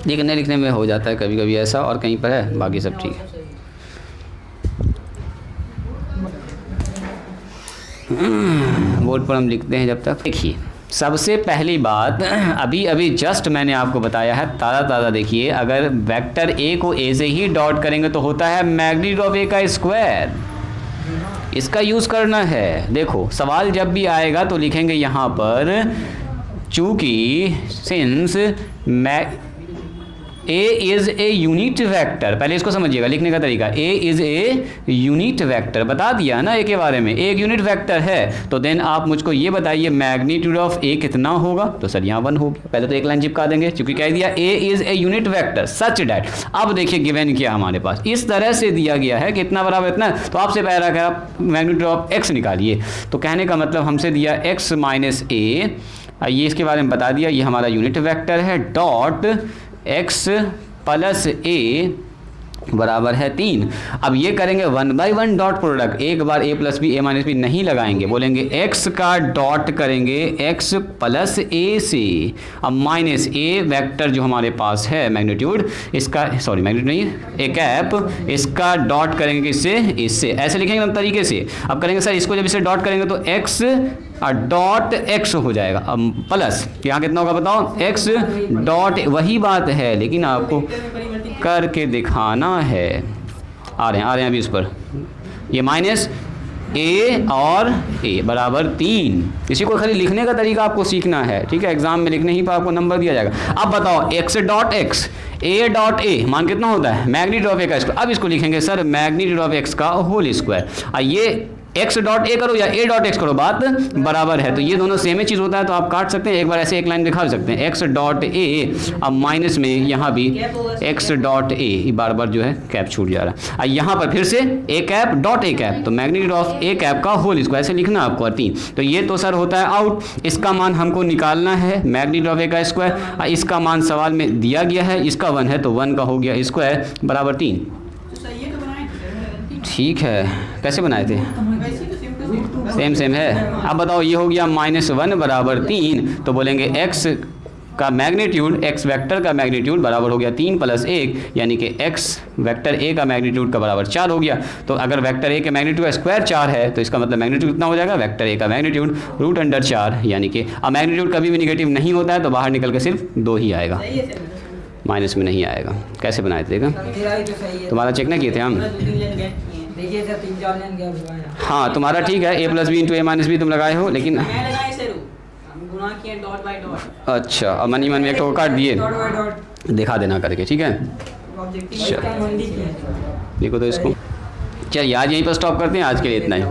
[SPEAKER 1] लिखने लिखने में हो जाता है कभी कभी ऐसा, और कहीं पर है, बाकी सब ठीक है। बोर्ड पर हम लिखते हैं जब तक। देखिए सबसे पहली बात, अभी जस्ट मैंने आपको बताया है ताज़ा देखिए, अगर वेक्टर ए को ए से ही डॉट करेंगे तो होता है मैग्नीट्यूड ऑफ ए का स्क्वायर, इसका यूज़ करना है। देखो सवाल जब भी आएगा तो लिखेंगे यहाँ पर, चूँकि since A is a unit vector, पहले इसको समझिएगा लिखने का तरीका, A is a unit vector, बता दिया ना ए के बारे में, एक यूनिट वेक्टर है, तो देन आप मुझको ये बताइए मैग्नीट्यूड ऑफ ए कितना होगा, तो सर यहाँ 1 होगा। पहले तो एक लाइन चिपका देंगे, क्योंकि कह दिया A is a unit vector such that. अब देखिए गिवन क्या हमारे पास इस तरह से दिया गया है कि इतना बराबर इतना, तो आपसे पहला रखा मैग्नीट्यूड ऑफ एक्स निकालिए, तो कहने का मतलब हमसे दिया x - a, ये इसके बारे में बता दिया, ये हमारा यूनिट वेक्टर है, डॉट x + a बराबर है 3। अब ये करेंगे 1/1 डॉट प्रोडक्ट, एक बार a + b a - b नहीं लगाएंगे, बोलेंगे x का डॉट करेंगे x + a से, अब -a वेक्टर जो हमारे पास है मैग्नीट्यूड, इसका सॉरी मैग्नीट्यूड नहीं, ए कैप, इसका डॉट करेंगे इससे ऐसे लिखेंगे हम तरीके से। अब करेंगे सर इसको जब इसे डॉट करेंगे तो x डॉट x हो जाएगा, अब प्लस यहाँ कितना होगा बताओ x डॉट, वही बात है लेकिन आपको करके दिखाना है। आ रहे हैं अभी उस पर, ये -a और a बराबर 3, इसी को खाली लिखने का तरीका आपको सीखना है, ठीक है। एग्जाम में लिखने ही पर आपको नंबर दिया जाएगा। अब बताओ x dot x, a dot a मान कितना होता है मैग्नीट्यूड ऑफ a का स्क्वायर। अब इसको लिखेंगे सर मैग्नीट्यूड ऑफ x का होल स्क्वायर, ये एक्स डॉट ए करो या ए डॉट एक्स करो, बात बराबर है। तो ये दोनों सेम ही चीज़ होता है, तो आप काट सकते हैं। एक बार ऐसे एक लाइन दिखा सकते हैं, एक्स डॉट ए, अब माइनस में यहाँ भी एक्स डॉट ए, बार बार जो है कैप छूट जा रहा है। अब यहाँ पर फिर से A cap dot A cap, तो मैग्नीट्यूड ऑफ ए कैप का होल स्क्वायर ऐसे लिखना आपको 3। तो ये तो सर होता है आउट, इसका मान हमको निकालना है मैग्नीट्यूड ऑफ ए का स्क्वायर। इसका मान सवाल में दिया गया है, इसका 1 है तो 1 का हो गया स्क्वायर बराबर 3। ठीक है, कैसे बनाए थे? सेम है। अब बताओ ये हो गया -1 बराबर 3, तो बोलेंगे x का मैग्नीट्यूड, x वेक्टर का मैग्नीट्यूड बराबर हो गया 3 + 1, यानी कि x वेक्टर a का मैग्नीट्यूड का बराबर 4 हो गया। तो अगर वेक्टर a के मैग्नीट्यूड का स्क्वायर 4 है तो इसका मतलब मैग्नीट्यूड कितना हो जाएगा? वेक्टर a का मैग्नीट्यूड √4, यानी कि अब मैग्नीट्यूड कभी भी निगेटिव नहीं होता है, तो बाहर निकल के सिर्फ 2 ही आएगा, माइनस में नहीं आएगा। कैसे बनाए थे? देखा
[SPEAKER 2] मेरा भी तो सही है।
[SPEAKER 1] तुम्हारा चेक नहीं किए थे हम?
[SPEAKER 2] देखिए सर 3-4 लाइन गैप हुआ है।
[SPEAKER 1] हाँ तुम्हारा ठीक है, a + b × a - b तुम लगाए हो, लेकिन अच्छा अब मन ही मन में एक तो काट दिए,
[SPEAKER 2] डॉट बाय डॉट
[SPEAKER 1] दिखा देना करके, ठीक है?
[SPEAKER 2] इसका मंदी किया है।
[SPEAKER 1] देखो तो इसको, चलिए आज यहीं पर स्टॉप करते हैं, आज के लिए इतना ही।